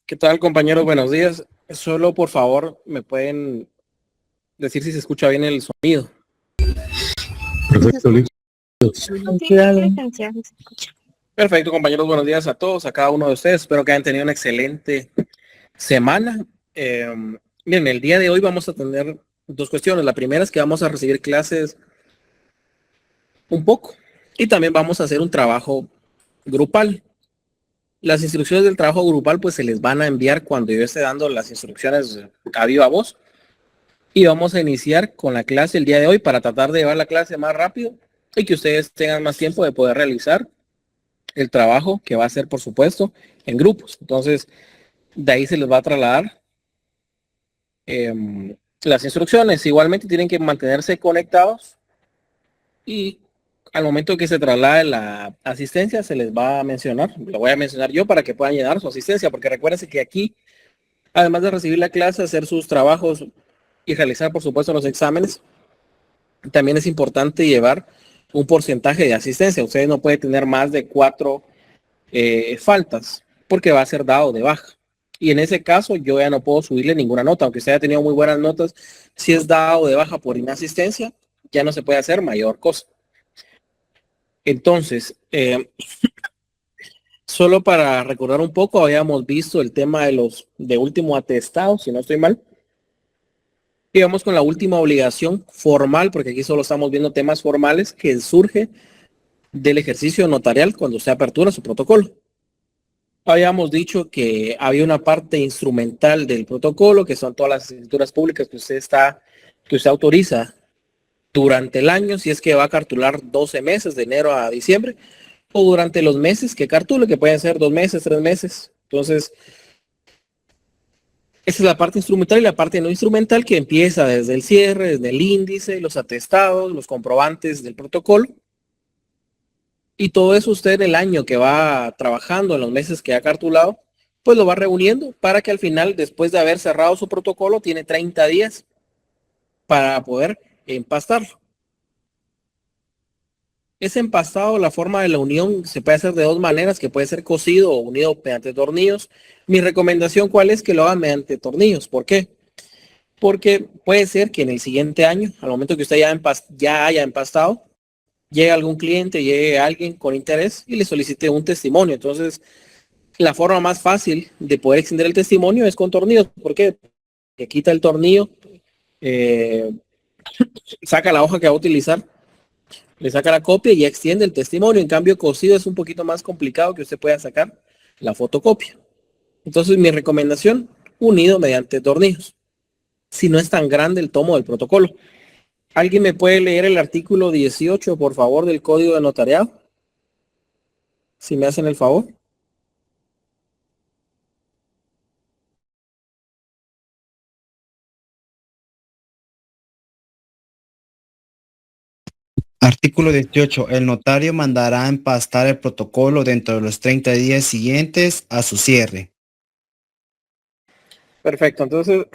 ¿Qué tal, compañeros? Buenos días. Solo, por favor, me pueden decir si se escucha bien el sonido. Perfecto, listo. Sí, licenciado, se escucha. Perfecto, compañeros. Buenos días a todos, a cada uno de ustedes. Espero que hayan tenido una excelente semana. Miren, el día de hoy vamos a tener dos cuestiones. La primera es que vamos a recibir clases un poco y también vamos a hacer un trabajo grupal. Las instrucciones del trabajo grupal pues se les van a enviar cuando yo esté dando las instrucciones a viva voz. Y vamos a iniciar con la clase el día de hoy para tratar de llevar la clase más rápido y que ustedes tengan más tiempo de poder realizar el trabajo que va a ser, por supuesto, en grupos. Entonces, de ahí se les va a trasladar las instrucciones. Igualmente tienen que mantenerse conectados y al momento que se traslade la asistencia se les va a mencionar. Lo voy a mencionar yo para que puedan llenar su asistencia, porque recuérdense que aquí, además de recibir la clase, hacer sus trabajos y realizar, por supuesto, los exámenes, también es importante llevar un porcentaje de asistencia. Ustedes no pueden tener más de 4 faltas porque va a ser dado de baja. Y en ese caso yo ya no puedo subirle ninguna nota, aunque usted haya tenido muy buenas notas. Si es dado de baja por inasistencia, ya no se puede hacer mayor cosa. Entonces, solo para recordar un poco, habíamos visto el tema de los de último atestado, si no estoy mal. Y vamos con la última obligación formal, porque aquí solo estamos viendo temas formales que surge del ejercicio notarial cuando se apertura su protocolo. Habíamos dicho que había una parte instrumental del protocolo, que son todas las escrituras públicas que usted autoriza durante el año, si es que va a cartular 12 meses, de enero a diciembre, o durante los meses que cartule, que pueden ser 2 meses, 3 meses. Entonces, esa es la parte instrumental y la parte no instrumental que empieza desde el cierre, desde el índice, los atestados, los comprobantes del protocolo. Y todo eso usted en el año que va trabajando, en los meses que ha cartulado, pues lo va reuniendo para que al final, después de haber cerrado su protocolo, tiene 30 días para poder empastarlo. Ese empastado, la forma de la unión se puede hacer de dos maneras, que puede ser cosido o unido mediante tornillos. Mi recomendación, ¿cuál es? Que lo haga mediante tornillos. ¿Por qué? Porque puede ser que en el siguiente año, al momento que usted ya haya empastado, llegue algún cliente, llegue alguien con interés y le solicite un testimonio. Entonces, la forma más fácil de poder extender el testimonio es con tornillos. ¿Por qué? Que quita el tornillo, eh, saca la hoja que va a utilizar, le saca la copia y ya extiende el testimonio. En cambio, cosido es un poquito más complicado que usted pueda sacar la fotocopia. Entonces, mi recomendación, unido mediante tornillos, si no es tan grande el tomo del protocolo. ¿Alguien me puede leer el artículo 18, por favor, del Código de Notariado? Si me hacen el favor. Artículo 18. El notario mandará empastar el protocolo dentro de los 30 días siguientes a su cierre. Perfecto, entonces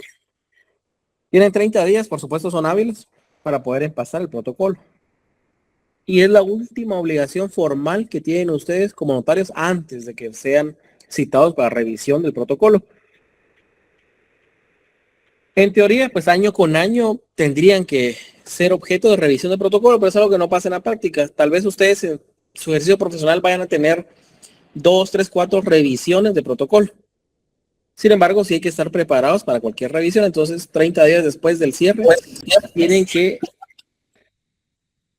tienen 30 días, por supuesto son hábiles para poder empastar el protocolo. Y es la última obligación formal que tienen ustedes como notarios antes de que sean citados para revisión del protocolo. En teoría, pues año con año tendrían que ser objeto de revisión del protocolo, pero es algo que no pasa en la práctica. Tal vez ustedes en su ejercicio profesional vayan a tener 2, 3, 4 revisiones de protocolo. Sin embargo, sí hay que estar preparados para cualquier revisión. Entonces, 30 días después del cierre, tienen que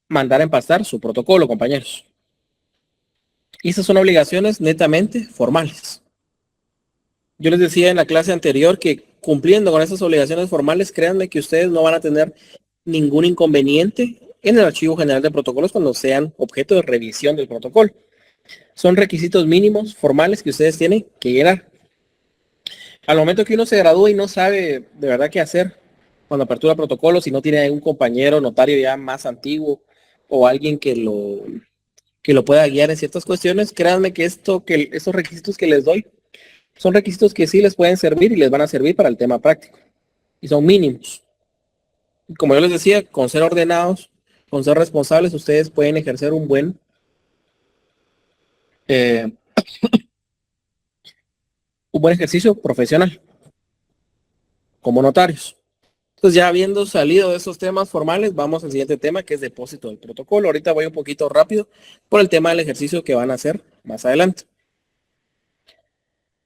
mandar a empastar su protocolo, compañeros. Y esas son obligaciones netamente formales. Yo les decía en la clase anterior que cumpliendo con esas obligaciones formales, créanme que ustedes no van a tener ningún inconveniente en el Archivo General de Protocolos cuando sean objeto de revisión del protocolo. Son requisitos mínimos formales que ustedes tienen que llenar. Al momento que uno se gradúa y no sabe de verdad qué hacer cuando apertura protocolos, si no tiene un compañero notario ya más antiguo o alguien que lo pueda guiar en ciertas cuestiones, créanme que estos requisitos que les doy son requisitos que sí les pueden servir y les van a servir para el tema práctico. Y son mínimos. Como yo les decía, con ser ordenados, con ser responsables, ustedes pueden ejercer un buen un buen ejercicio profesional como notarios. Entonces, ya habiendo salido de esos temas formales, vamos al siguiente tema, que es depósito del protocolo. Ahorita voy un poquito rápido por el tema del ejercicio que van a hacer más adelante.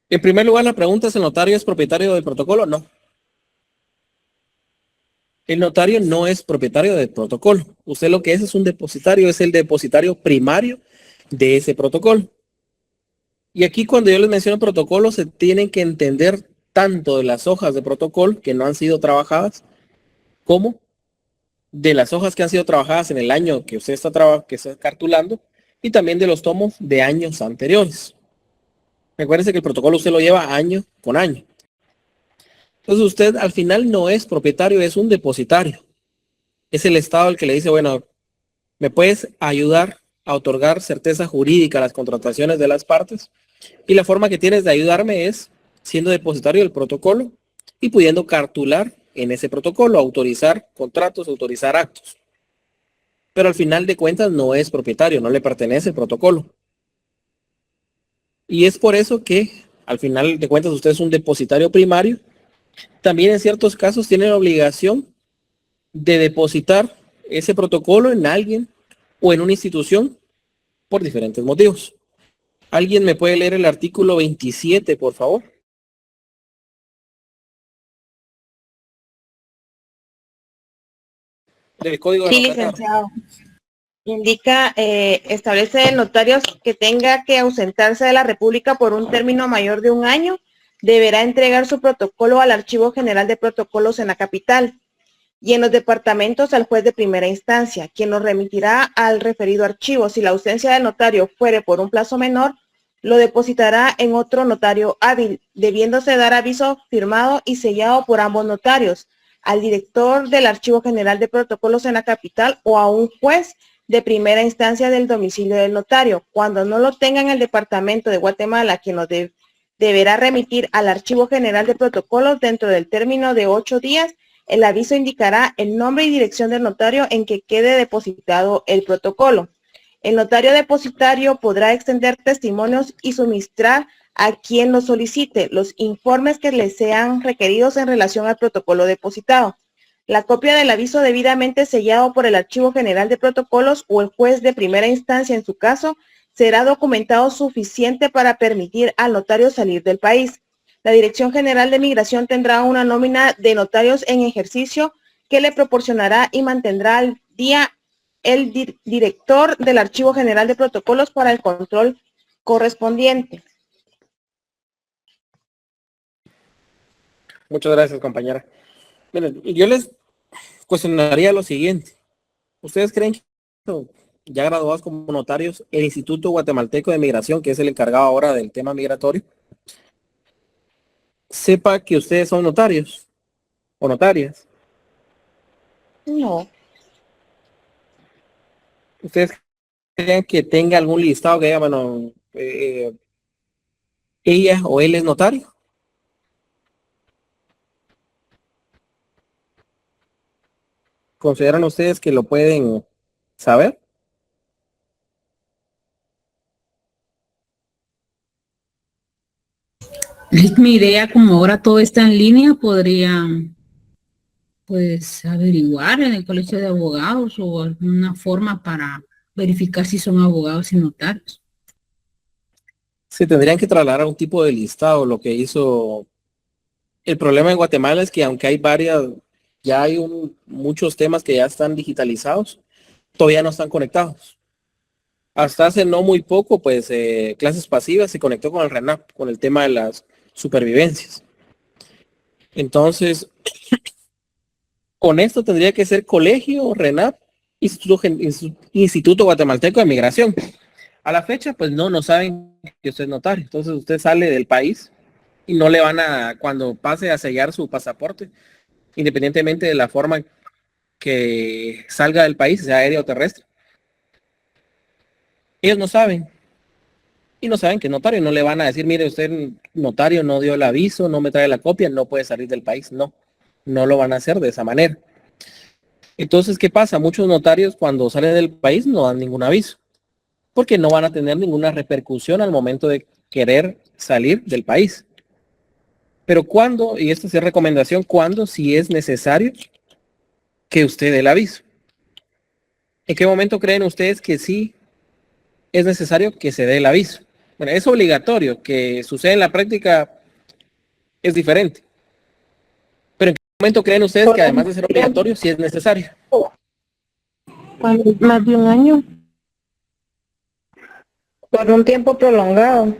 En primer lugar, la pregunta es: ¿el notario es propietario del protocolo? No. El notario no es propietario del protocolo. Usted lo que es un depositario, es el depositario primario de ese protocolo. Y aquí, cuando yo les menciono protocolo, se tienen que entender tanto de las hojas de protocolo que no han sido trabajadas, como de las hojas que han sido trabajadas en el año que usted está cartulando, y también de los tomos de años anteriores. Recuérdense que el protocolo usted lo lleva año con año. Entonces, usted al final no es propietario, es un depositario. Es el Estado el que le dice: bueno, ¿me puedes ayudar a otorgar certeza jurídica a las contrataciones de las partes? Y la forma que tienes de ayudarme es siendo depositario del protocolo y pudiendo cartular en ese protocolo, autorizar contratos, autorizar actos. Pero al final de cuentas no es propietario, no le pertenece el protocolo. Y es por eso que al final de cuentas usted es un depositario primario. También en ciertos casos tiene la obligación de depositar ese protocolo en alguien o en una institución por diferentes motivos. ¿Alguien me puede leer el artículo 27, por favor? Del Código de Sí, Notariado. licenciado. Indica, establece el notario que tenga que ausentarse de la República por un término mayor de un año, deberá entregar su protocolo al Archivo General de Protocolos en la capital y en los departamentos al juez de primera instancia, quien lo remitirá al referido archivo. Si la ausencia del notario fuere por un plazo menor, lo depositará en otro notario hábil, debiéndose dar aviso firmado y sellado por ambos notarios, al director del Archivo General de Protocolos en la capital o a un juez de primera instancia del domicilio del notario. Cuando no lo tenga en el departamento de Guatemala, quien lo deberá remitir al Archivo General de Protocolos dentro del término de 8 días. El aviso indicará el nombre y dirección del notario en que quede depositado el protocolo. El notario depositario podrá extender testimonios y suministrar a quien lo solicite los informes que le sean requeridos en relación al protocolo depositado. La copia del aviso debidamente sellado por el Archivo General de Protocolos o el juez de primera instancia en su caso será documentado suficiente para permitir al notario salir del país. La Dirección General de Migración tendrá una nómina de notarios en ejercicio que le proporcionará y mantendrá al día el director del Archivo General de Protocolos para el control correspondiente. Muchas gracias, compañera. Miren, yo les cuestionaría lo siguiente. ¿Ustedes creen que ya graduados como notarios, el Instituto Guatemalteco de Migración, que es el encargado ahora del tema migratorio, sepa que ustedes son notarios o notarias? No. ¿Ustedes creen que tenga algún listado que diga, bueno, ella o él es notario? ¿Consideran ustedes que lo pueden saber? Es mi idea, como ahora todo está en línea, podrían pues averiguar en el colegio de abogados o alguna forma para verificar si son abogados y notarios. Se tendrían que trasladar a un tipo de listado. Lo que hizo el problema en Guatemala es que aunque hay ya hay muchos temas que ya están digitalizados, todavía no están conectados. Hasta hace no muy poco, pues Clases Pasivas se conectó con el RENAP, con el tema de las supervivencias. Entonces, con esto tendría que ser colegio, RENAP, Instituto Guatemalteco de Migración. A la fecha, pues no saben que usted es notario. Entonces usted sale del país y no le van cuando pase a sellar su pasaporte, independientemente de la forma que salga del país, sea aéreo o terrestre. Ellos no saben. Y no saben que es notario. No le van a decir: mire, usted notario no dio el aviso, no me trae la copia, no puede salir del país. No lo van a hacer de esa manera. Entonces, ¿qué pasa? Muchos notarios cuando salen del país no dan ningún aviso, porque no van a tener ninguna repercusión al momento de querer salir del país. Pero cuando, y esto sí es recomendación, cuando sí es necesario que usted dé el aviso. ¿En qué momento creen ustedes que sí es necesario que se dé el aviso? Bueno, es obligatorio, que sucede en la práctica es diferente. Pero ¿en qué momento creen ustedes que además de ser obligatorio, sí es necesario? Cuando es más de un año. Por un tiempo prolongado.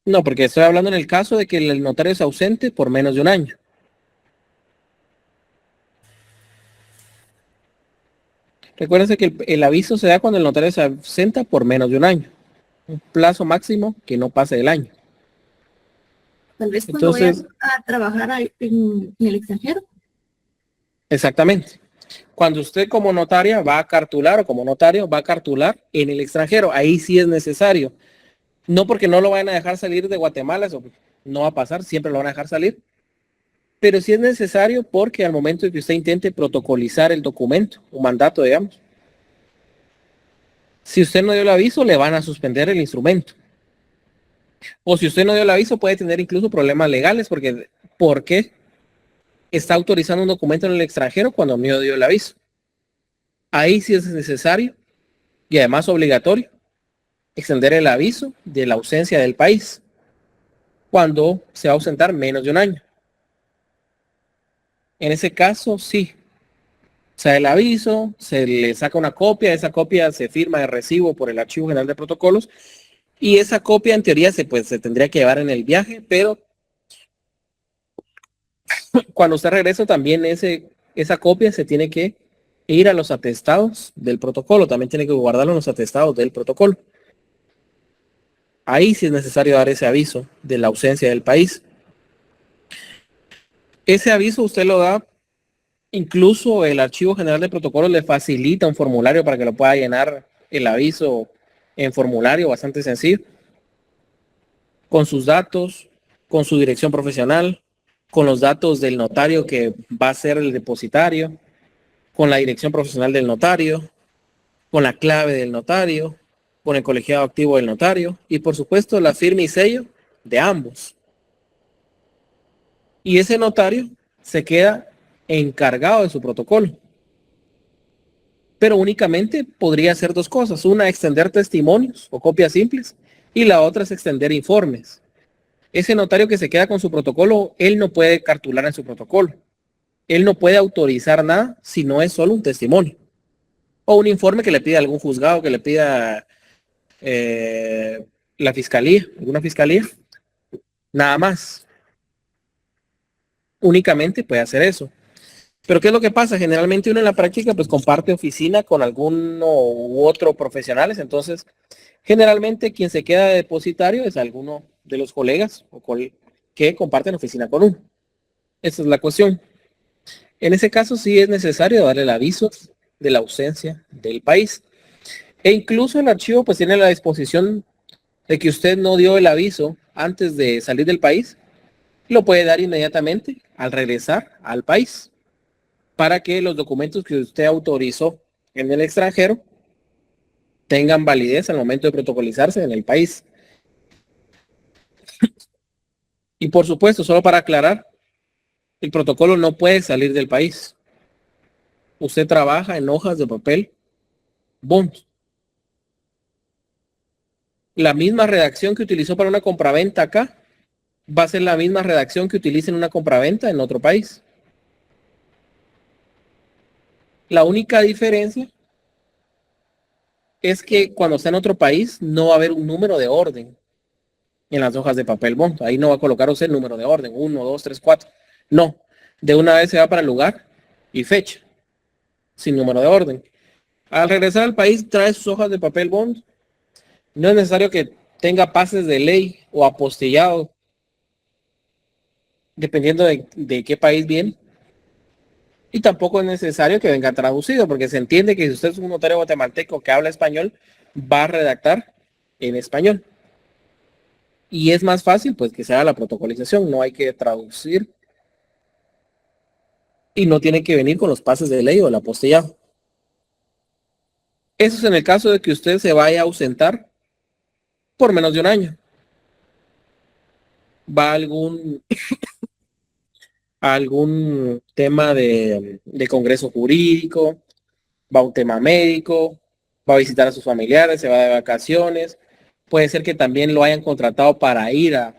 No, porque estoy hablando en el caso de que el notario es ausente por menos de un año. Recuérdense que el aviso se da cuando el notario se ausenta por menos de un año. Un plazo máximo que no pase del año. Tal vez cuando Entonces, vaya a trabajar en el extranjero. exactamente. Cuando usted como notaria va a cartular o como notario va a cartular en el extranjero, ahí sí es necesario. No porque no lo vayan a dejar salir de Guatemala, eso no va a pasar, siempre lo van a dejar salir. Pero sí es necesario porque al momento de que usted intente protocolizar el documento, un mandato, digamos, si usted no dio el aviso, le van a suspender el instrumento. O si usted no dio el aviso, puede tener incluso problemas legales porque ¿por qué está autorizando un documento en el extranjero cuando no dio el aviso? Ahí sí es necesario y además obligatorio extender el aviso de la ausencia del país cuando se va a ausentar menos de un año. En ese caso, sí. O sea, el aviso, se le saca una copia, esa copia se firma de recibo por el Archivo General de Protocolos y esa copia en teoría se tendría que llevar en el viaje, pero cuando usted regresa también esa copia se tiene que ir a los atestados del protocolo, también tiene que guardarlo en los atestados del protocolo. Ahí sí es necesario dar ese aviso de la ausencia del país. Ese aviso usted lo da, incluso el Archivo General de Protocolos le facilita un formulario para que lo pueda llenar el aviso en formulario bastante sencillo, con sus datos, con su dirección profesional, con los datos del notario que va a ser el depositario, con la dirección profesional del notario, con la clave del notario, con el colegiado activo del notario y por supuesto la firma y sello de ambos. Y ese notario se queda encargado de su protocolo. Pero únicamente podría hacer dos cosas. Una, extender testimonios o copias simples y la otra es extender informes. Ese notario que se queda con su protocolo, él no puede cartular en su protocolo. Él no puede autorizar nada si no es solo un testimonio. O un informe que le pida algún juzgado, que le pida la fiscalía, alguna fiscalía. Nada más. Únicamente puede hacer eso. Pero ¿qué es lo que pasa? Generalmente uno en la práctica pues comparte oficina con alguno u otro profesionales. Entonces, generalmente quien se queda de depositario es alguno de los colegas que comparten oficina con uno. Esa es la cuestión. En ese caso sí es necesario darle el aviso de la ausencia del país. E incluso el archivo pues tiene la disposición de que usted no dio el aviso antes de salir del país, lo puede dar inmediatamente al regresar al país para que los documentos que usted autorizó en el extranjero tengan validez al momento de protocolizarse en el país. Y por supuesto, solo para aclarar, el protocolo no puede salir del país. Usted trabaja en hojas de papel bond. La misma redacción que utilizó para una compraventa acá va a ser la misma redacción que utilice en una compraventa en otro país. La única diferencia es que cuando está en otro país no va a haber un número de orden en las hojas de papel bond. Ahí no va a colocar usted el número de orden, 1, 2, 3, 4. No, de una vez se va para el lugar y fecha, sin número de orden. Al regresar al país trae sus hojas de papel bond. No es necesario que tenga pases de ley o apostillado, dependiendo de qué país viene. Y tampoco es necesario que venga traducido, porque se entiende que si usted es un notario guatemalteco que habla español, va a redactar en español. Y es más fácil pues que se haga la protocolización, no hay que traducir y no tiene que venir con los pases de ley o el apostillado. Eso es en el caso de que usted se vaya a ausentar por menos de un año. va a algún tema de congreso jurídico, va a un tema médico, va a visitar a sus familiares, se va de vacaciones. Puede ser que también lo hayan contratado para ir a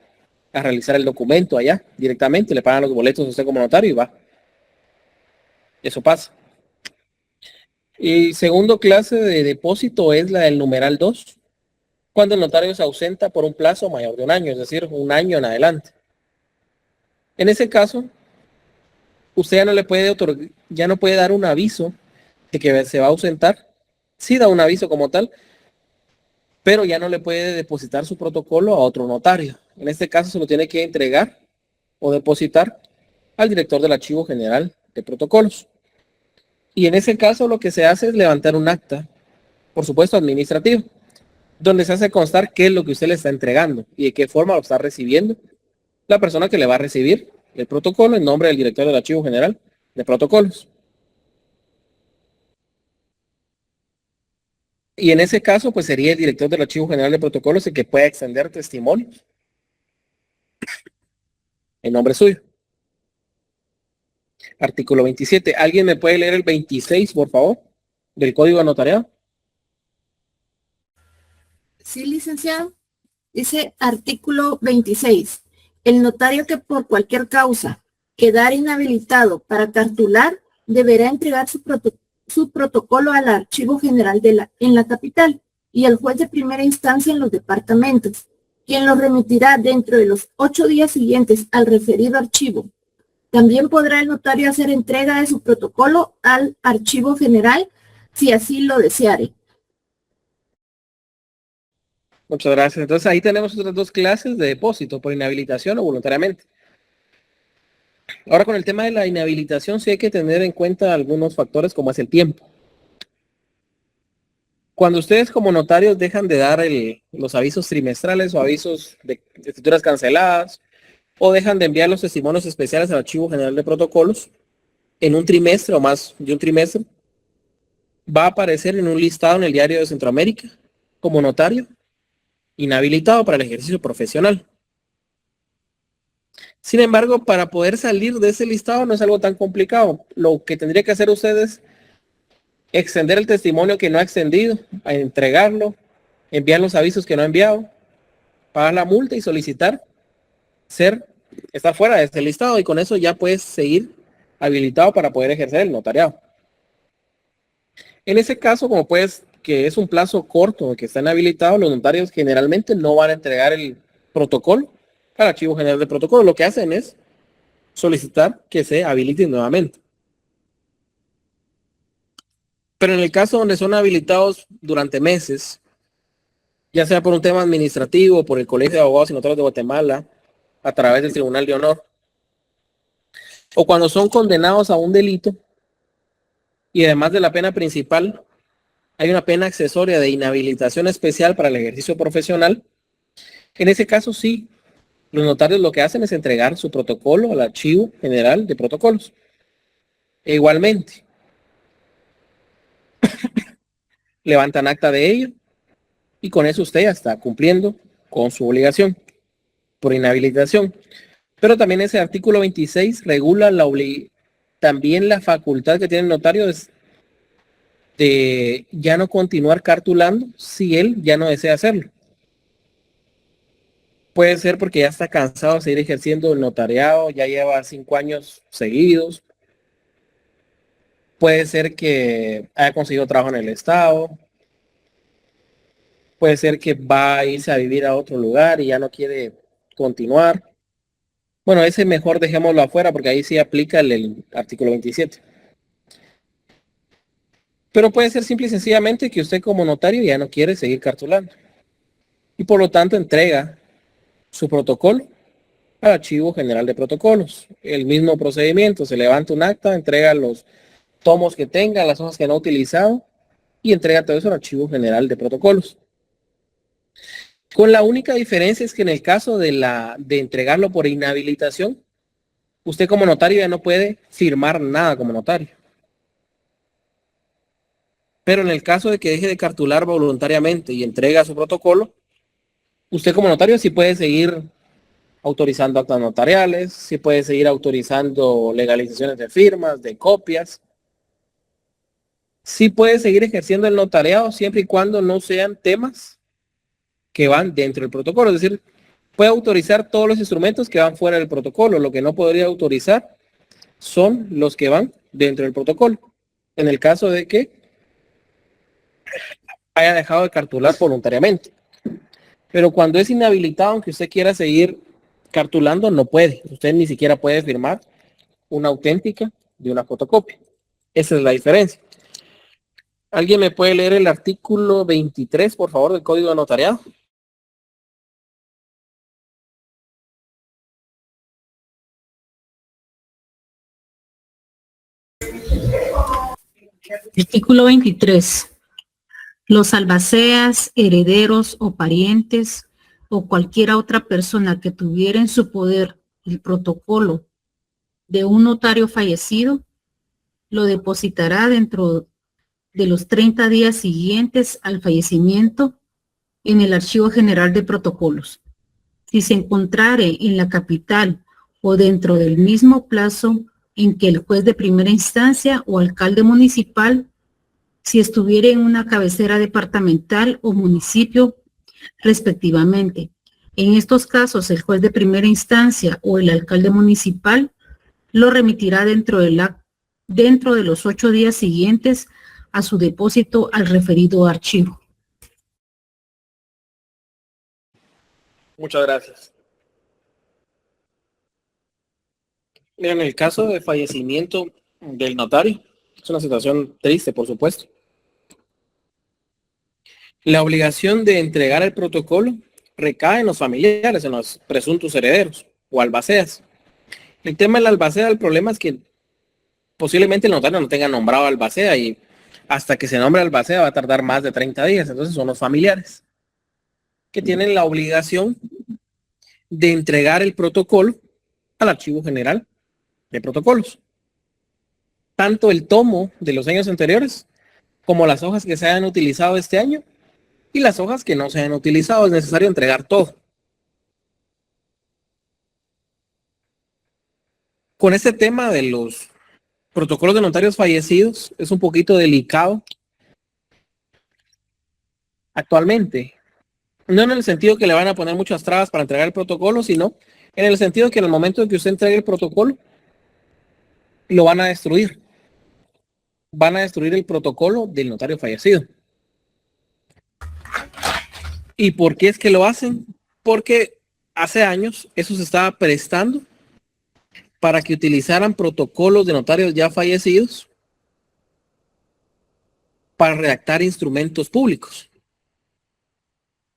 realizar el documento allá directamente, le pagan los boletos a usted como notario y va. Eso pasa. Y segundo clase de depósito es la del numeral 2, cuando el notario se ausenta por un plazo mayor de un año, es decir, un año en adelante. En ese caso, usted ya no le puede ya no puede dar un aviso de que se va a ausentar. Sí da un aviso como tal, pero ya no le puede depositar su protocolo a otro notario. En este caso se lo tiene que entregar o depositar al director del Archivo General de Protocolos. Y en ese caso lo que se hace es levantar un acta, por supuesto administrativo, donde se hace constar qué es lo que usted le está entregando y de qué forma lo está recibiendo la persona que le va a recibir el protocolo en nombre del director del Archivo General de Protocolos. Y en ese caso, pues sería el director del Archivo General de Protocolos el que pueda extender testimonios en nombre suyo. Artículo 27. ¿Alguien me puede leer el 26, por favor, del Código Notariado? Sí, licenciado. Dice artículo 26. El notario que por cualquier causa quedar inhabilitado para cartular deberá entregar su protocolo al Archivo General en la capital y al juez de primera instancia en los departamentos, quien lo remitirá dentro de los 8 días siguientes al referido archivo. También podrá el notario hacer entrega de su protocolo al Archivo General si así lo deseare. Muchas gracias. Entonces ahí tenemos otras dos clases de depósito, por inhabilitación o voluntariamente. Ahora con el tema de la inhabilitación sí hay que tener en cuenta algunos factores como es el tiempo. Cuando ustedes como notarios dejan de dar los avisos trimestrales o avisos de escrituras canceladas o dejan de enviar los testimonios especiales al Archivo General de Protocolos en un trimestre o más de un trimestre, va a aparecer en un listado en el Diario de Centroamérica como notario inhabilitado para el ejercicio profesional. Sin embargo, para poder salir de ese listado no es algo tan complicado. Lo que tendría que hacer ustedes es extender el testimonio que no ha extendido, a entregarlo, enviar los avisos que no ha enviado, pagar la multa y solicitar estar fuera de este listado, y con eso ya puedes seguir habilitado para poder ejercer el notariado. En ese caso, como puedes, que es un plazo corto que están habilitados, los notarios generalmente no van a entregar el protocolo al Archivo General de Protocolo. Lo que hacen es solicitar que se habiliten nuevamente. Pero en el caso donde son habilitados durante meses, ya sea por un tema administrativo, por el Colegio de Abogados y Notarios de Guatemala, a través del Tribunal de Honor, o cuando son condenados a un delito, y además de la pena principal, hay una pena accesoria de inhabilitación especial para el ejercicio profesional, en ese caso sí, los notarios lo que hacen es entregar su protocolo al Archivo General de Protocolos. E igualmente, levantan acta de ello y con eso usted ya está cumpliendo con su obligación por inhabilitación. Pero también ese artículo 26 regula también la facultad que tiene el notario de ya no continuar cartulando si él ya no desea hacerlo. Puede ser porque ya está cansado de seguir ejerciendo el notariado, ya lleva 5 años seguidos. Puede ser que haya conseguido trabajo en el Estado. Puede ser que va a irse a vivir a otro lugar y ya no quiere continuar. Bueno, ese mejor dejémoslo afuera porque ahí sí aplica el artículo 27. Pero puede ser simple y sencillamente que usted como notario ya no quiere seguir cartulando. Y por lo tanto entrega su protocolo al Archivo General de Protocolos. El mismo procedimiento, se levanta un acta, entrega los tomos que tenga, las hojas que no ha utilizado y entrega todo eso al Archivo General de Protocolos. Con la única diferencia es que en el caso de entregarlo por inhabilitación, usted como notario ya no puede firmar nada como notario. Pero en el caso de que deje de cartular voluntariamente y entrega su protocolo, usted como notario sí puede seguir autorizando actas notariales, sí puede seguir autorizando legalizaciones de firmas, de copias. Sí puede seguir ejerciendo el notariado siempre y cuando no sean temas que van dentro del protocolo. Es decir, puede autorizar todos los instrumentos que van fuera del protocolo. Lo que no podría autorizar son los que van dentro del protocolo. En el caso de que haya dejado de cartular voluntariamente. Pero cuando es inhabilitado, aunque usted quiera seguir cartulando, no puede. Usted ni siquiera puede firmar una auténtica de una fotocopia. Esa es la diferencia. ¿Alguien me puede leer el artículo 23, por favor, del Código de Notariado? Artículo 23. Los albaceas, herederos o parientes o cualquier otra persona que tuviera en su poder el protocolo de un notario fallecido, lo depositará dentro de los 30 días siguientes al fallecimiento en el Archivo General de Protocolos. Si se encontrare en la capital o dentro del mismo plazo en que el juez de primera instancia o alcalde municipal, si estuviera en una cabecera departamental o municipio, respectivamente. En estos casos, el juez de primera instancia o el alcalde municipal lo remitirá dentro de los 8 días siguientes a su depósito al referido archivo. Muchas gracias. En el caso de fallecimiento del notario, es una situación triste, por supuesto. La obligación de entregar el protocolo recae en los familiares, en los presuntos herederos o albaceas. El tema del albacea, el problema es que posiblemente el notario no tenga nombrado albacea y hasta que se nombre albacea va a tardar más de 30 días. Entonces son los familiares que tienen la obligación de entregar el protocolo al Archivo General de Protocolos. Tanto el tomo de los años anteriores como las hojas que se hayan utilizado este año y las hojas que no se hayan utilizado. Es necesario entregar todo. Con este tema de los protocolos de notarios fallecidos es un poquito delicado actualmente. No en el sentido que le van a poner muchas trabas para entregar el protocolo, sino en el sentido que en el momento en que usted entregue el protocolo, lo van a destruir. Van a destruir el protocolo del notario fallecido. ¿Y por qué es que lo hacen? Porque hace años eso se estaba prestando para que utilizaran protocolos de notarios ya fallecidos para redactar instrumentos públicos.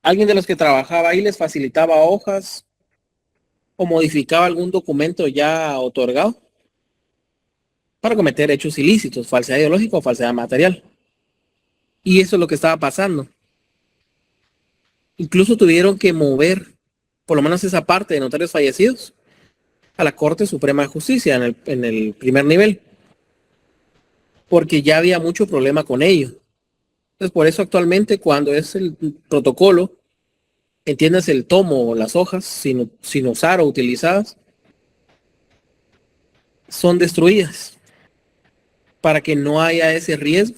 Alguien de los que trabajaba ahí les facilitaba hojas o modificaba algún documento ya otorgado para cometer hechos ilícitos, falsedad ideológica o falsedad material. Y eso es lo que estaba pasando. Incluso tuvieron que mover, por lo menos esa parte de notarios fallecidos, a la Corte Suprema de Justicia en el primer nivel, porque ya había mucho problema con ello. Entonces, por eso actualmente cuando es el protocolo, entiendas el tomo o las hojas sin usar o utilizadas, son destruidas para que no haya ese riesgo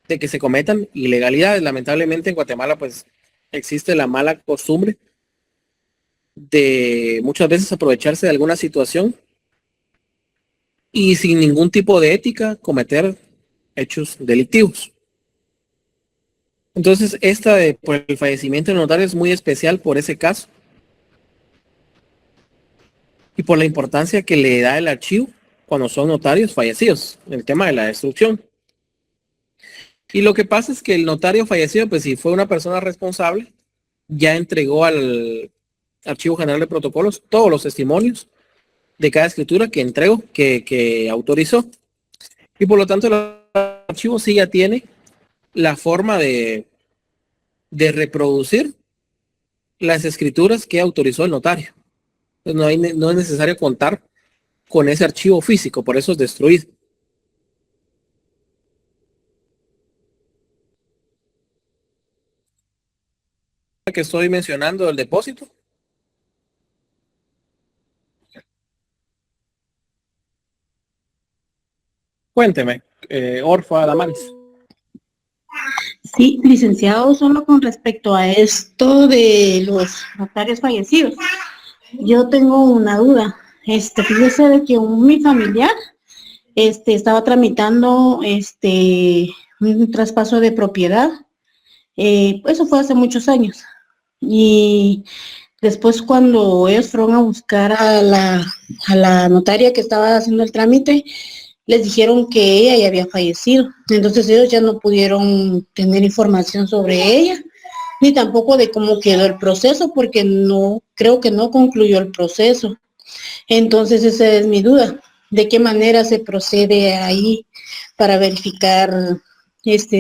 de que se cometan ilegalidades. Lamentablemente en Guatemala pues existe la mala costumbre de muchas veces aprovecharse de alguna situación y sin ningún tipo de ética cometer hechos delictivos. Entonces, por el fallecimiento del notario es muy especial por ese caso y por la importancia que le da el archivo cuando son notarios fallecidos, el tema de la destrucción. Y lo que pasa es que el notario fallecido, pues si fue una persona responsable, ya entregó al Archivo General de Protocolos todos los testimonios de cada escritura que entregó, que autorizó. Y por lo tanto el archivo sí ya tiene la forma de reproducir las escrituras que autorizó el notario. Entonces no es necesario contar con ese archivo físico, por eso es destruido. Que estoy mencionando el depósito Cuénteme, Orfa Damaris. Sí, licenciado, solo con respecto a esto de los notarios fallecidos. Yo tengo una duda. Fíjese de que mi familiar, estaba tramitando, un traspaso de propiedad. Eso fue hace muchos años. Y después cuando ellos fueron a buscar a la notaria que estaba haciendo el trámite, les dijeron que ella ya había fallecido. Entonces ellos ya no pudieron tener información sobre ella, ni tampoco de cómo quedó el proceso, porque no, creo que no concluyó el proceso. Entonces esa es mi duda. ¿De qué manera se procede ahí para verificar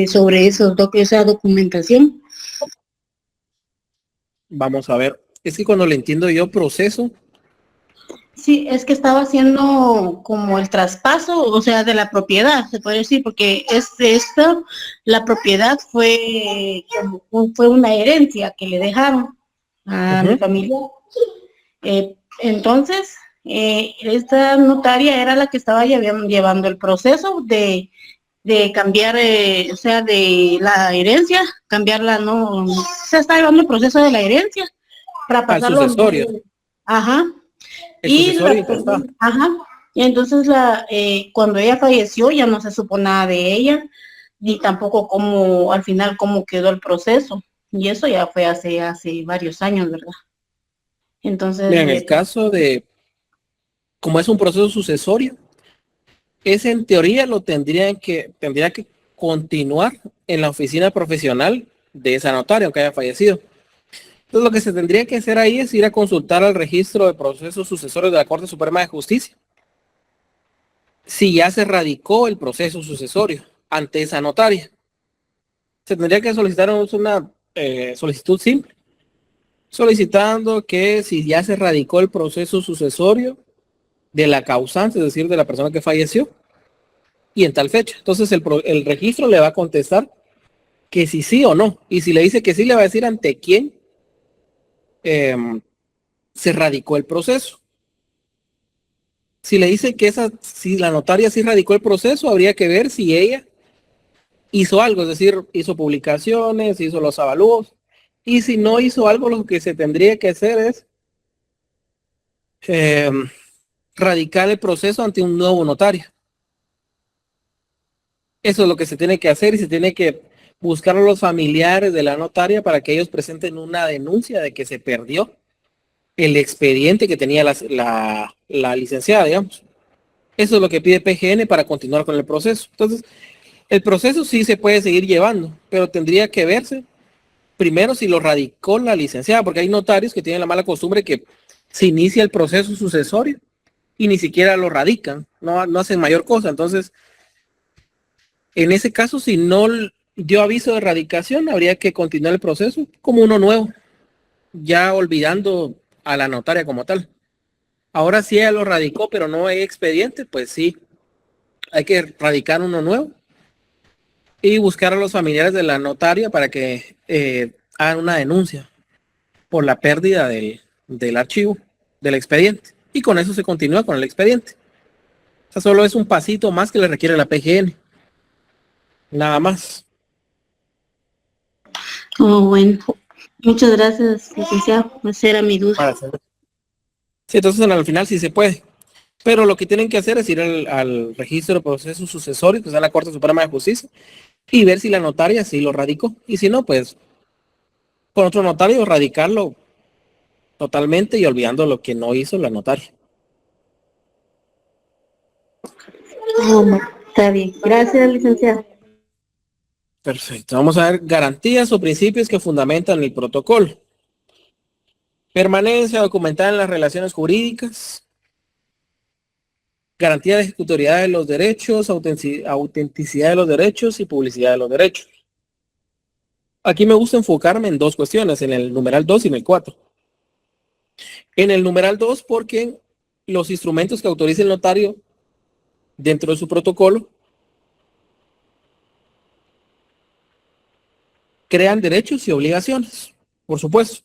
sobre esa documentación? Vamos a ver. Es que cuando le entiendo yo proceso, Sí, es que estaba haciendo como el traspaso, o sea, de la propiedad, se puede decir, porque la propiedad fue una herencia que le dejaron a mi familia. Entonces, esta notaria era la que estaba llevando el proceso de cambiar, o sea, de la herencia, cambiarla, no, se está llevando el proceso de la herencia para al pasarlo sucesorio. Ajá. El Y sucesorio ya está. ajá. Y entonces cuando ella falleció ya no se supo nada de ella, ni tampoco al final cómo quedó el proceso. Y eso ya fue hace varios años, ¿verdad? Entonces, Mira, en el caso de, como es un proceso sucesorio, ese en teoría tendría que continuar en la oficina profesional de esa notaria, aunque haya fallecido. Entonces lo que se tendría que hacer ahí es ir a consultar al registro de procesos sucesorios de la Corte Suprema de Justicia. Si ya se radicó el proceso sucesorio ante esa notaria, se tendría que solicitar una solicitud simple, solicitando que si ya se radicó el proceso sucesorio de la causante, es decir, de la persona que falleció, y en tal fecha. Entonces el registro le va a contestar que si sí o no. Y si le dice que sí, le va a decir ante quién se radicó el proceso. Si le dice que si la notaria sí radicó el proceso, habría que ver si ella hizo algo, es decir, hizo publicaciones, hizo los avalúos. Y si no hizo algo, lo que se tendría que hacer es radicar el proceso ante un nuevo notario. Eso es lo que se tiene que hacer y se tiene que buscar a los familiares de la notaria para que ellos presenten una denuncia de que se perdió el expediente que tenía la licenciada, digamos. Eso es lo que pide PGN para continuar con el proceso. Entonces, el proceso sí se puede seguir llevando, pero tendría que verse primero si lo radicó la licenciada, porque hay notarios que tienen la mala costumbre que se inicia el proceso sucesorio y ni siquiera lo radican, no hacen mayor cosa. Entonces, en ese caso, si no dio aviso de radicación, habría que continuar el proceso como uno nuevo, ya olvidando a la notaria como tal. Ahora sí ella lo radicó, pero no hay expediente, pues sí, hay que radicar uno nuevo y buscar a los familiares de la notaria para que hagan una denuncia por la pérdida del archivo, del expediente. Y con eso se continúa con el expediente. O sea, solo es un pasito más que le requiere la PGN. Nada más. oh, bueno, muchas gracias, licenciado. Esa era mi duda. Sí, entonces al final sí se puede. Pero lo que tienen que hacer es ir al registro de procesos sucesorios, que está en la Corte Suprema de Justicia, y ver si la notaria sí lo radicó. Y si no, pues con otro notario radicarlo totalmente y olvidando lo que no hizo la notaria. Está bien. Gracias, licenciado. Perfecto. Vamos a ver garantías o principios que fundamentan el protocolo. Permanencia documentada en las relaciones jurídicas. Garantía de ejecutoriedad de los derechos, autenticidad de los derechos y publicidad de los derechos. Aquí me gusta enfocarme en dos cuestiones, en el numeral 2 y en el 4. En el numeral 2 porque los instrumentos que autoriza el notario dentro de su protocolo crean derechos y obligaciones, por supuesto.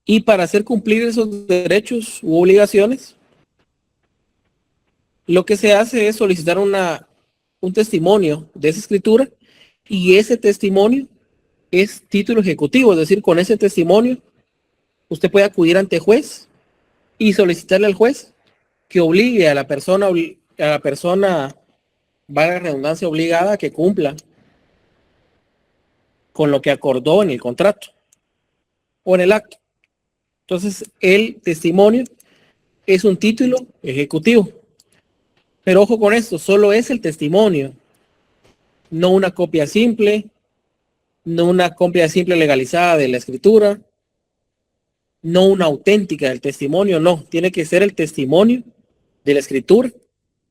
Y para hacer cumplir esos derechos u obligaciones, Lo que se hace es solicitar un testimonio de esa escritura y ese testimonio es título ejecutivo, es decir, con ese testimonio usted puede acudir ante juez y solicitarle al juez que obligue a la persona, valga la redundancia, obligada a que cumpla con lo que acordó en el contrato o en el acto. Entonces, el testimonio es un título ejecutivo. Pero ojo con esto, solo es el testimonio, no una copia simple, no una copia simple legalizada de la escritura, no una auténtica del testimonio, no, tiene que ser el testimonio de la escritura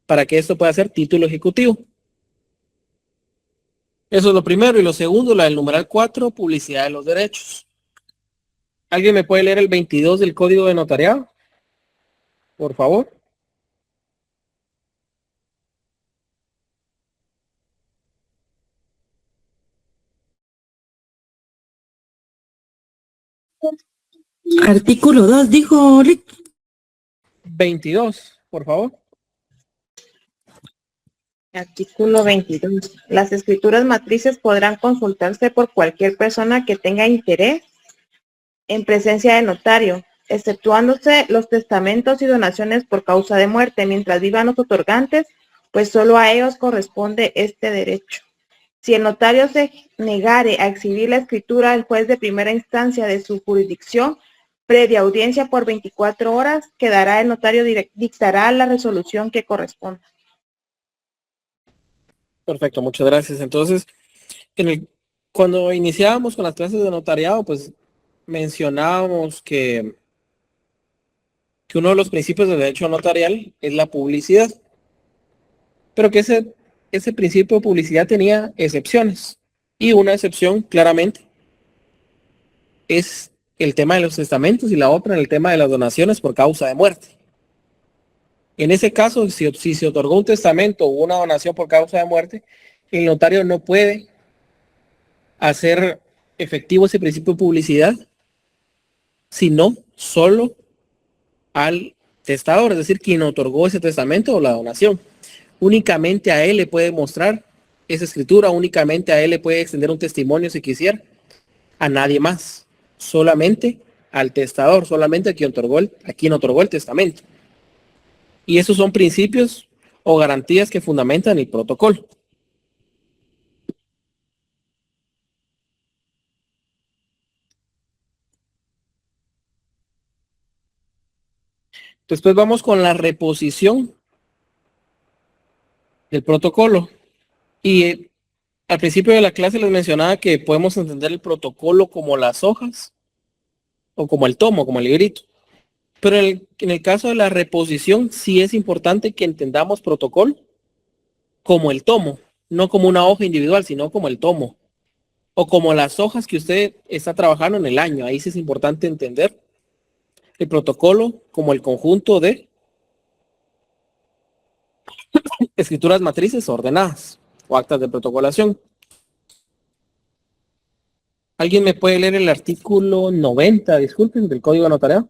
para que esto pueda ser título ejecutivo. Eso es lo primero. Y lo segundo, la del numeral 4, publicidad de los derechos. ¿Alguien me puede leer el 22 del Código de Notariado? Por favor. Artículo 2, dijo Lick. 22, por favor. Artículo 22. Las escrituras matrices podrán consultarse por cualquier persona que tenga interés en presencia del notario, exceptuándose los testamentos y donaciones por causa de muerte, mientras vivan los otorgantes, pues solo a ellos corresponde este derecho. Si el notario se negare a exhibir la escritura al juez de primera instancia de su jurisdicción, previa audiencia por 24 horas, quedará el notario dictará la resolución que corresponda. Perfecto, muchas gracias. Entonces, cuando iniciábamos con las clases de notariado, pues mencionábamos que uno de los principios del derecho notarial es la publicidad, pero que ese principio de publicidad tenía excepciones, y una excepción claramente es el tema de los testamentos y la otra en el tema de las donaciones por causa de muerte. En ese caso, si se otorgó un testamento o una donación por causa de muerte, el notario no puede hacer efectivo ese principio de publicidad, sino solo al testador, es decir, quien otorgó ese testamento o la donación. Únicamente a él le puede mostrar esa escritura, únicamente a él le puede extender un testimonio si quisiera, a nadie más, solamente al testador, solamente a quien otorgó el testamento. Y esos son principios o garantías que fundamentan el protocolo. Después vamos con la reposición del protocolo. Y al principio de la clase les mencionaba que podemos entender el protocolo como las hojas o como el tomo, como el librito. Pero en el caso de la reposición sí es importante que entendamos protocolo como el tomo, no como una hoja individual, sino como el tomo. O como las hojas que usted está trabajando en el año. Ahí sí es importante entender el protocolo como el conjunto de escrituras matrices ordenadas o actas de protocolación. ¿Alguien me puede leer el artículo 90, disculpen, del Código de Notariado?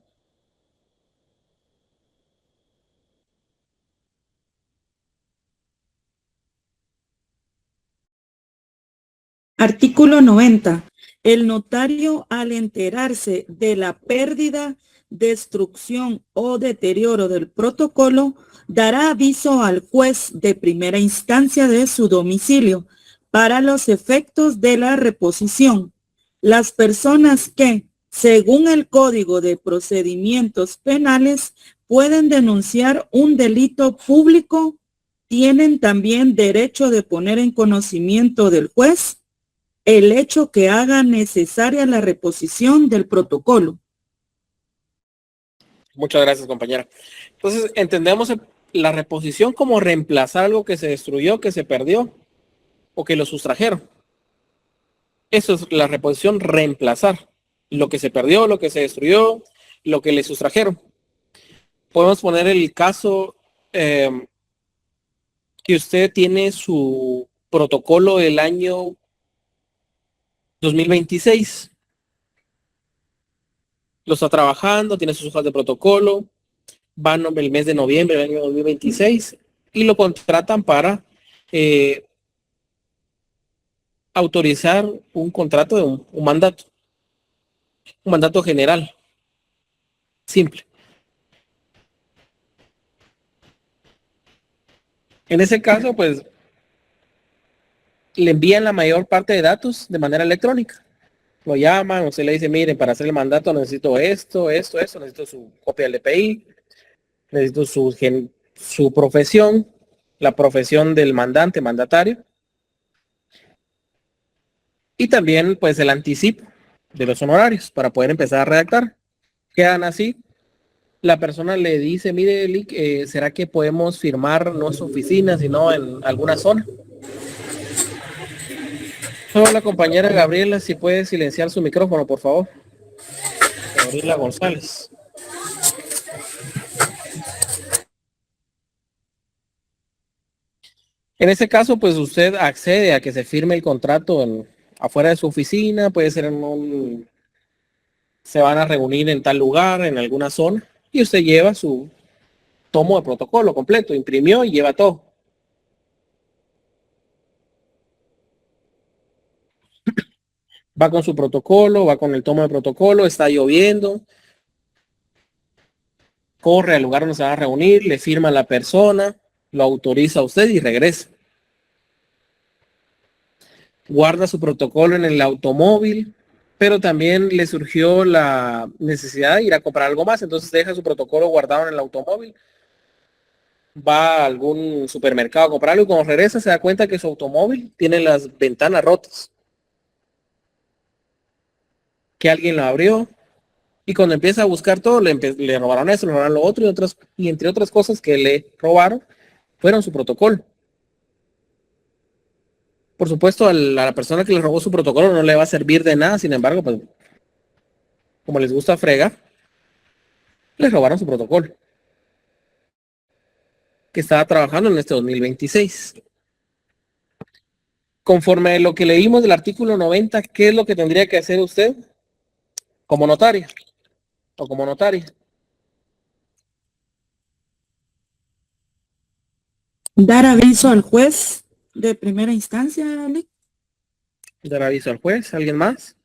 Artículo 90. El notario, al enterarse de la pérdida, destrucción o deterioro del protocolo, dará aviso al juez de primera instancia de su domicilio para los efectos de la reposición. Las personas que, según el Código de Procedimientos Penales, pueden denunciar un delito público, tienen también derecho de poner en conocimiento del juez el hecho que haga necesaria la reposición del protocolo. Muchas gracias, compañera. Entonces, entendemos la reposición como reemplazar algo que se destruyó, que se perdió o que lo sustrajeron. Eso es la reposición, reemplazar lo que se perdió, lo que se destruyó, lo que le sustrajeron. Podemos poner el caso que usted tiene su protocolo del año 2026. Lo está trabajando, tiene sus hojas de protocolo, van el mes de noviembre del año 2026 y lo contratan para autorizar un contrato de un mandato general, simple. En ese caso, pues, le envían la mayor parte de datos de manera electrónica. Lo llaman, usted le dice, miren, para hacer el mandato necesito esto, necesito su copia del DPI, necesito su profesión, la profesión del mandatario, y también, pues, el anticipo de los honorarios para poder empezar a redactar. Quedan así. La persona le dice, mire, Lick, ¿será que podemos firmar no en su oficina, sino en alguna zona? Hola, compañera Gabriela, si puede silenciar su micrófono, por favor. Gabriela González. En ese caso, pues usted accede a que se firme el contrato afuera de su oficina, puede ser se van a reunir en tal lugar, en alguna zona, y usted lleva su tomo de protocolo completo, imprimió y lleva todo. Va con su protocolo, va con el tomo de protocolo, está lloviendo, corre al lugar donde se va a reunir, le firma a la persona, lo autoriza a usted y regresa. Guarda su protocolo en el automóvil, pero también le surgió la necesidad de ir a comprar algo más, entonces deja su protocolo guardado en el automóvil, va a algún supermercado a comprar algo y cuando regresa se da cuenta que su automóvil tiene las ventanas rotas, que alguien lo abrió, y cuando empieza a buscar todo, le robaron eso, le robaron lo otro, y entre otras cosas que le robaron, fueron su protocolo. Por supuesto, a la persona que le robó su protocolo no le va a servir de nada, sin embargo, pues, como les gusta fregar, les robaron su protocolo, que estaba trabajando en este 2026. Conforme a lo que leímos del artículo 90, ¿qué es lo que tendría que hacer usted como notario o como notaria? Dar aviso al juez de primera instancia, Lick. Dar aviso al juez, ¿alguien más?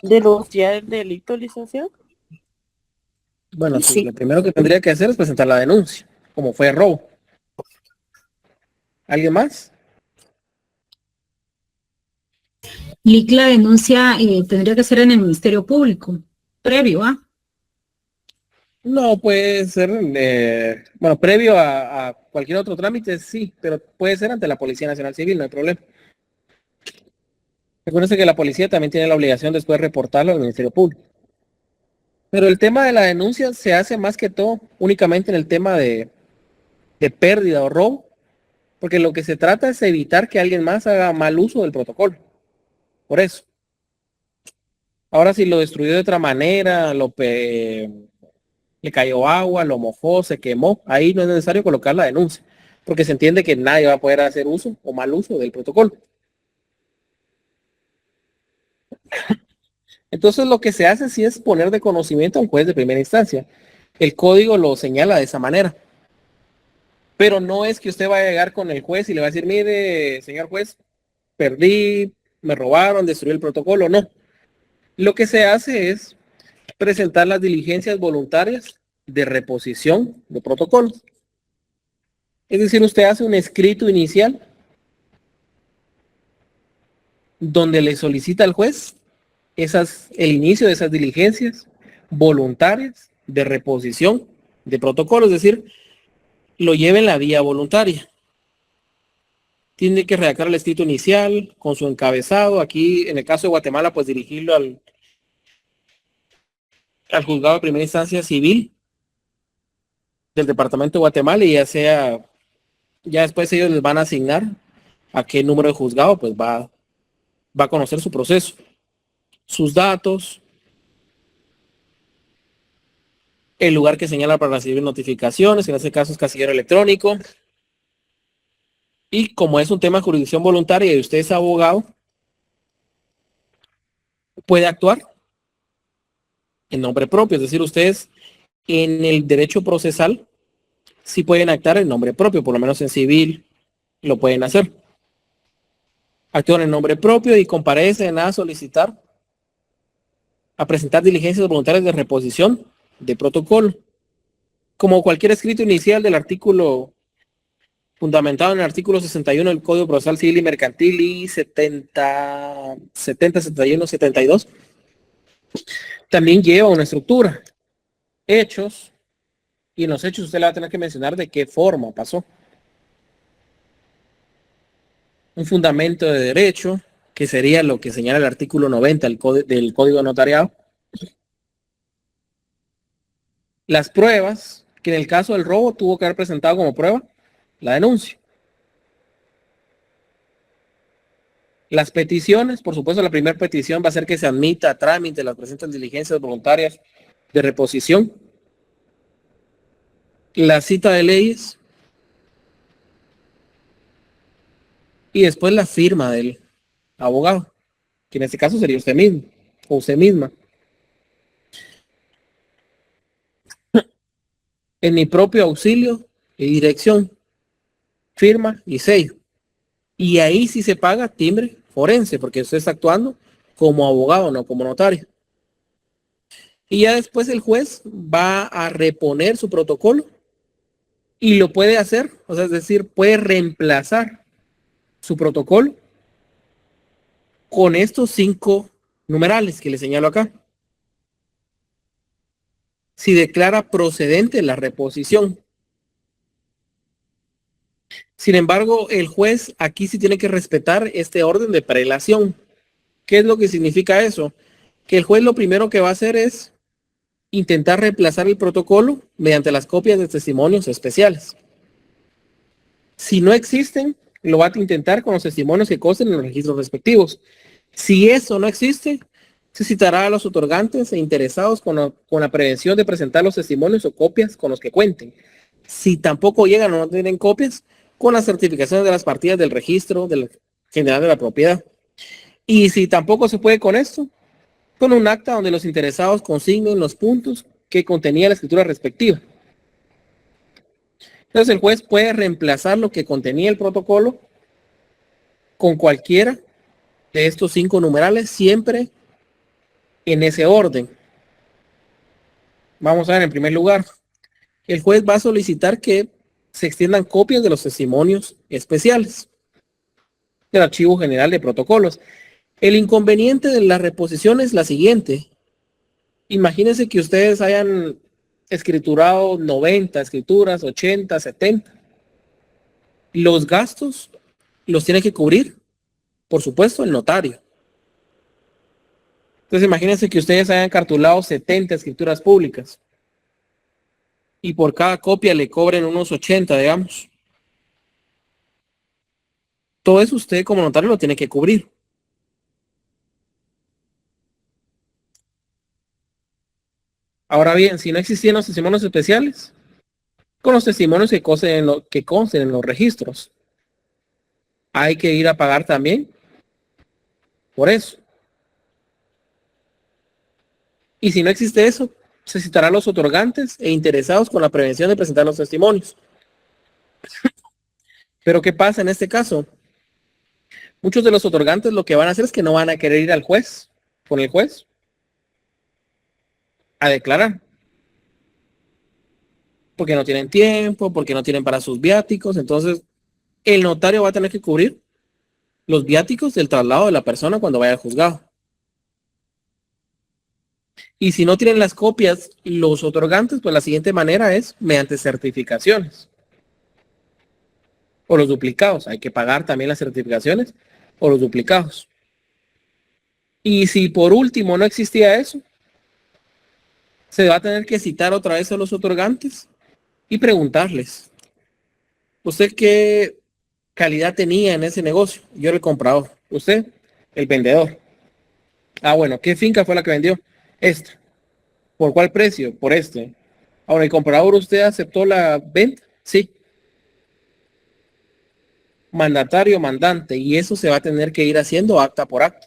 ¿Denunciar el delito, licenciado? Bueno, sí, lo primero que tendría que hacer es presentar la denuncia, como fue robo. ¿Alguien más? Lick, la denuncia tendría que ser en el Ministerio Público, previo, ¿ah? No, puede ser, bueno, previo a cualquier otro trámite, sí, pero puede ser ante la Policía Nacional Civil, no hay problema. Recuerden que la policía también tiene la obligación después de reportarlo al Ministerio Público. Pero el tema de la denuncia se hace más que todo únicamente en el tema de pérdida o robo, porque lo que se trata es evitar que alguien más haga mal uso del protocolo. Por eso. Ahora, si lo destruyó de otra manera, le cayó agua, lo mojó, se quemó, ahí no es necesario colocar la denuncia, porque se entiende que nadie va a poder hacer uso o mal uso del protocolo. Entonces lo que se hace sí es poner de conocimiento a un juez de primera instancia. El código lo señala de esa manera. Pero no es que usted vaya a llegar con el juez y le va a decir, mire, señor juez, perdí, me robaron, destruí el protocolo. No. Lo que se hace es presentar las diligencias voluntarias de reposición de protocolos. Es decir, usted hace un escrito inicial donde le solicita al juez el inicio de esas diligencias voluntarias de reposición de protocolos, es decir, lo lleva en la vía voluntaria. Tiene que redactar el escrito inicial con su encabezado. Aquí, en el caso de Guatemala, pues dirigirlo al juzgado de primera instancia civil del departamento de Guatemala y ya después ellos les van a asignar a qué número de juzgado, pues va a conocer su proceso, sus datos, el lugar que señala para recibir notificaciones, en este caso es casillero electrónico. Y como es un tema de jurisdicción voluntaria y usted es abogado, puede actuar en nombre propio, es decir, ustedes en el derecho procesal sí pueden actar en nombre propio, por lo menos en civil lo pueden hacer. Actúan en nombre propio y comparecen a solicitar, a presentar diligencias voluntarias de reposición de protocolo. Como cualquier escrito inicial del artículo, fundamentado en el artículo 61 del Código Procesal Civil y Mercantil y 70, 71, 72, también lleva una estructura. Hechos, y en los hechos usted le va a tener que mencionar de qué forma pasó. Un fundamento de derecho, que sería lo que señala el artículo 90 del Código de Notariado. Las pruebas, que en el caso del robo tuvo que haber presentado como prueba la denuncia. Las peticiones, por supuesto, la primera petición va a ser que se admita a trámite las presentes diligencias voluntarias de reposición. La cita de leyes. Y después la firma del abogado, que en este caso sería usted mismo o usted misma. En mi propio auxilio y dirección, firma y sello. Y ahí sí se paga timbre forense, porque usted está actuando como abogado, no como notario. Y ya después el juez va a reponer su protocolo y lo puede hacer, o sea, es decir, puede reemplazar su protocolo con estos 5 numerales que le señalo acá. Si declara procedente la reposición. Sin embargo, el juez aquí sí tiene que respetar este orden de prelación. ¿Qué es lo que significa eso? Que el juez lo primero que va a hacer es intentar reemplazar el protocolo mediante las copias de testimonios especiales. Si no existen, lo va a intentar con los testimonios que consten en los registros respectivos. Si eso no existe, se citará a los otorgantes e interesados con la prevención de presentar los testimonios o copias con los que cuenten. Si tampoco llegan o no tienen copias, con las certificaciones de las partidas del registro general de la propiedad. Y si tampoco se puede con esto, con un acta donde los interesados consignen los puntos que contenía la escritura respectiva. Entonces el juez puede reemplazar lo que contenía el protocolo con cualquiera de estos 5 numerales, siempre en ese orden. Vamos a ver, en primer lugar, el juez va a solicitar que se extiendan copias de los testimonios especiales del Archivo General de Protocolos. El inconveniente de la reposición es la siguiente. Imagínense que ustedes hayan escriturado 90 escrituras, 80, 70. Los gastos los tiene que cubrir, por supuesto, el notario. Entonces imagínense que ustedes hayan cartulado 70 escrituras públicas y por cada copia le cobren unos 80, digamos. Todo eso usted como notario lo tiene que cubrir. Ahora bien, si no existían los testimonios especiales, con los testimonios que consten en los registros, hay que ir a pagar también por eso. Y si no existe eso, se citará a los otorgantes e interesados con la prevención de presentar los testimonios. Pero ¿qué pasa en este caso? Muchos de los otorgantes lo que van a hacer es que no van a querer ir al juez, con el juez, a declarar. Porque no tienen tiempo, porque no tienen para sus viáticos. Entonces, el notario va a tener que cubrir los viáticos del traslado de la persona cuando vaya al juzgado. Y si no tienen las copias, los otorgantes, pues la siguiente manera es mediante certificaciones. O los duplicados. Hay que pagar también las certificaciones o los duplicados. Y si por último no existía eso, se va a tener que citar otra vez a los otorgantes y preguntarles, ¿usted qué calidad tenía en ese negocio? Yo era el comprador. ¿Usted? El vendedor. Ah, bueno, ¿qué finca fue la que vendió? Esta. ¿Por cuál precio? Por este. Ahora, ¿el comprador usted aceptó la venta? Sí. Mandatario, mandante. Y eso se va a tener que ir haciendo acta por acta.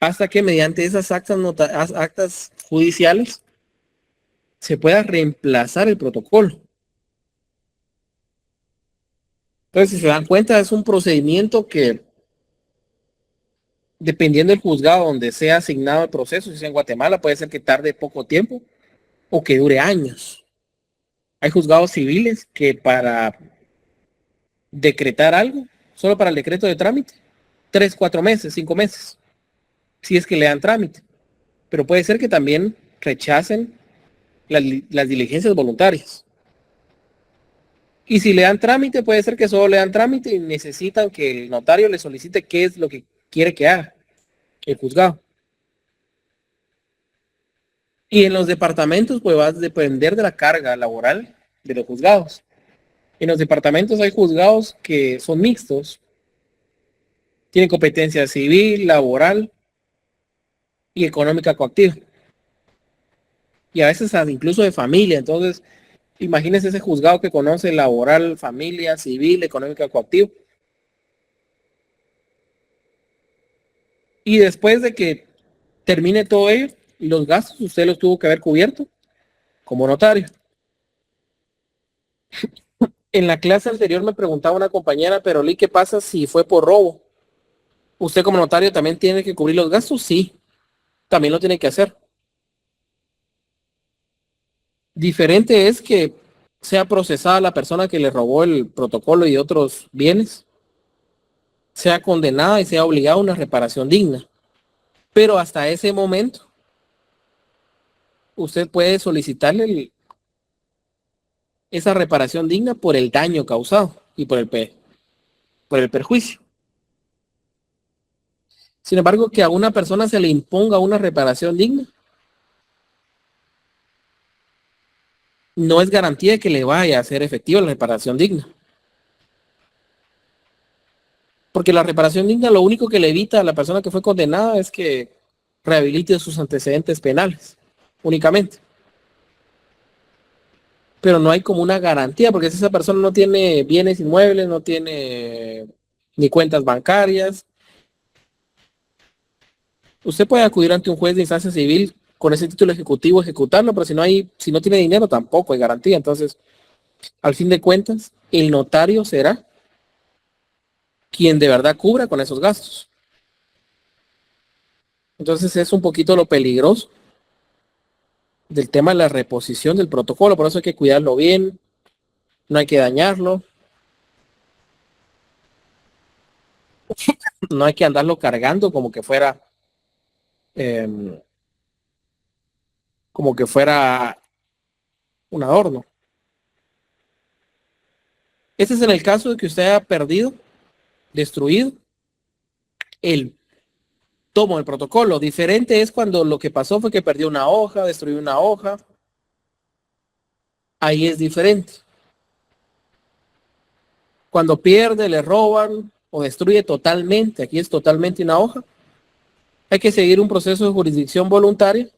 hasta que mediante esas actas judiciales se pueda reemplazar el protocolo. Entonces, si se dan cuenta, es un procedimiento que, dependiendo del juzgado donde sea asignado el proceso, si sea en Guatemala, puede ser que tarde poco tiempo o que dure años. Hay juzgados civiles que para decretar algo, solo para el decreto de trámite, 3, 4 meses, 5 meses, si es que le dan trámite. Pero puede ser que también rechacen las diligencias voluntarias. Y si le dan trámite, puede ser que solo le dan trámite y necesitan que el notario le solicite qué es lo que quiere que haga el juzgado. Y en los departamentos, pues va a depender de la carga laboral de los juzgados. En los departamentos hay juzgados que son mixtos. Tienen competencia civil, laboral y económica coactiva. Y a veces incluso de familia. Entonces, imagínense ese juzgado que conoce laboral, familia, civil, económica coactiva. Y después de que termine todo ello, los gastos usted los tuvo que haber cubierto como notario. En la clase anterior me preguntaba una compañera, pero Lee, ¿qué pasa si fue por robo? ¿Usted como notario también tiene que cubrir los gastos? Sí, también lo tiene que hacer. Diferente es que sea procesada la persona que le robó el protocolo y otros bienes, sea condenada y sea obligada a una reparación digna. Pero hasta ese momento, usted puede solicitarle esa reparación digna por el daño causado y por el perjuicio. Sin embargo, que a una persona se le imponga una reparación digna no es garantía de que le vaya a ser efectiva la reparación digna. Porque la reparación digna lo único que le evita a la persona que fue condenada es que rehabilite sus antecedentes penales, únicamente. Pero no hay como una garantía, porque si esa persona no tiene bienes inmuebles, no tiene ni cuentas bancarias, usted puede acudir ante un juez de instancia civil con ese título ejecutivo, ejecutarlo, pero si no tiene dinero tampoco hay garantía. Entonces, al fin de cuentas, el notario será quien de verdad cubra con esos gastos. Entonces es un poquito lo peligroso del tema de la reposición del protocolo, por eso hay que cuidarlo bien, no hay que dañarlo, no hay que andarlo cargando como que fuera un adorno. Este es en el caso de que usted haya perdido, destruido el tomo del protocolo. Diferente es cuando lo que pasó fue que perdió una hoja, destruyó una hoja. Ahí es diferente. Cuando pierde, le roban o destruye totalmente, aquí es totalmente una hoja, hay que seguir un proceso de jurisdicción voluntaria,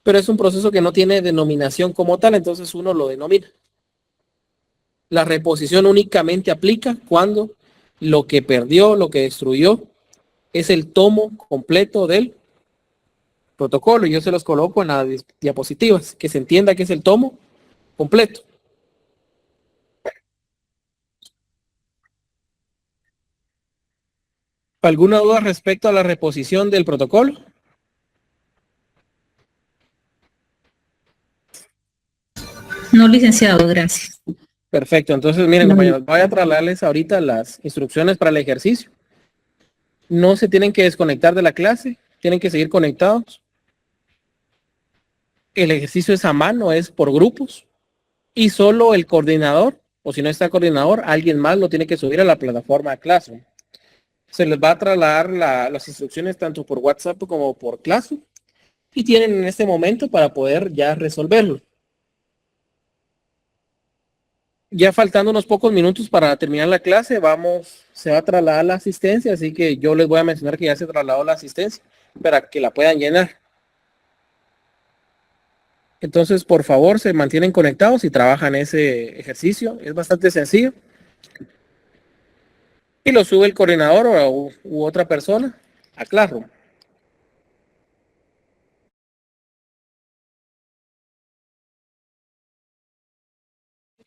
pero es un proceso que no tiene denominación como tal, entonces uno lo denomina. La reposición únicamente aplica cuando lo que perdió, lo que destruyó, es el tomo completo del protocolo. Yo se los coloco en las diapositivas, que se entienda que es el tomo completo. ¿Alguna duda respecto a la reposición del protocolo? No, licenciado, gracias. Perfecto, entonces miren, compañeros, voy a trasladarles ahorita las instrucciones para el ejercicio. No se tienen que desconectar de la clase, tienen que seguir conectados. El ejercicio es a mano, es por grupos, y solo el coordinador, o si no está coordinador, alguien más lo tiene que subir a la plataforma Classroom. Se les va a trasladar las instrucciones tanto por WhatsApp como por Classroom, y tienen en este momento para poder ya resolverlo. Ya faltando unos pocos minutos para terminar la clase, se va a trasladar la asistencia, así que yo les voy a mencionar que ya se trasladó la asistencia para que la puedan llenar. Entonces, por favor, se mantienen conectados y trabajan ese ejercicio. Es bastante sencillo. Y lo sube el coordinador u otra persona a Classroom.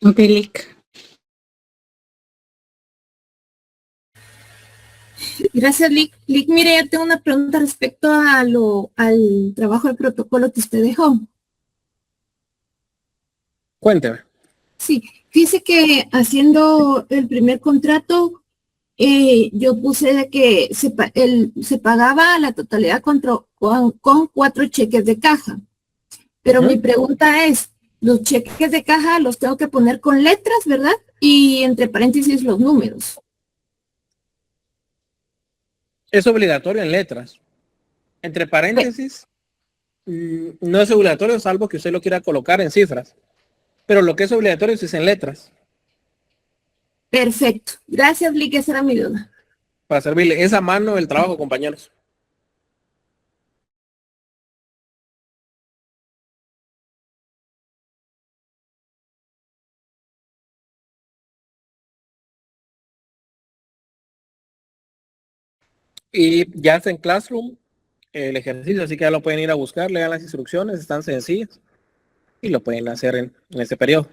Ok, Lick. Gracias, Lick. Lick, mire, yo tengo una pregunta respecto al trabajo de protocolo que usted dejó. Cuénteme. Sí, fíjese que haciendo el primer contrato, yo puse de que se pagaba la totalidad con 4 cheques de caja. Pero mi Ujú. pregunta es, los cheques de caja los tengo que poner con letras, ¿verdad? Y entre paréntesis los números. Es obligatorio en letras. Entre Pe- paréntesis, no es obligatorio salvo que usted lo quiera colocar en cifras. Pero lo que es obligatorio es en letras. Perfecto. Gracias, Lick, esa era mi duda. Para servirle. Es a mano el trabajo, compañeros. Y ya está en Classroom el ejercicio, así que ya lo pueden ir a buscar, lean las instrucciones, están sencillas y lo pueden hacer en este periodo.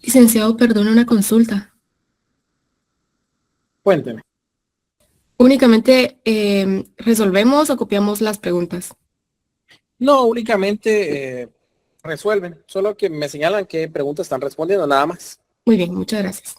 Licenciado, perdone una consulta. Cuénteme. ¿Únicamente resolvemos o copiamos las preguntas? No, únicamente resuelven, solo que me señalan qué preguntas están respondiendo, nada más. Muy bien, muchas gracias.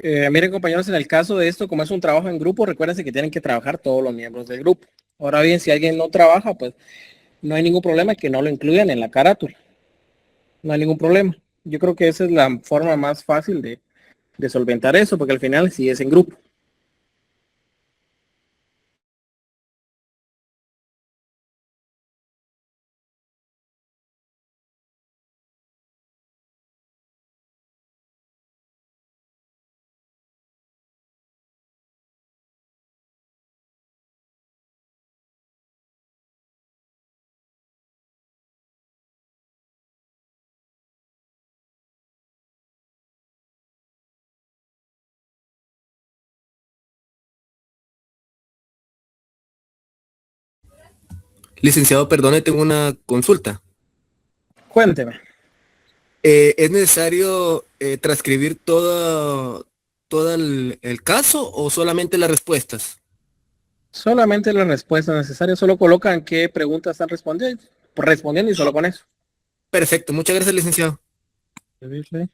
Miren, compañeros, en el caso de esto, como es un trabajo en grupo, recuérdense que tienen que trabajar todos los miembros del grupo. Ahora bien, si alguien no trabaja, pues no hay ningún problema que no lo incluyan en la carátula. No hay ningún problema. Yo creo que esa es la forma más fácil de solventar eso, porque al final sí es en grupo. Licenciado, perdone, tengo una consulta. Cuénteme. ¿Es necesario transcribir todo el caso o solamente las respuestas? Solamente las respuestas necesarias, solo colocan qué preguntas están respondiendo y solo con eso. Perfecto, muchas gracias, licenciado. ¿Sí?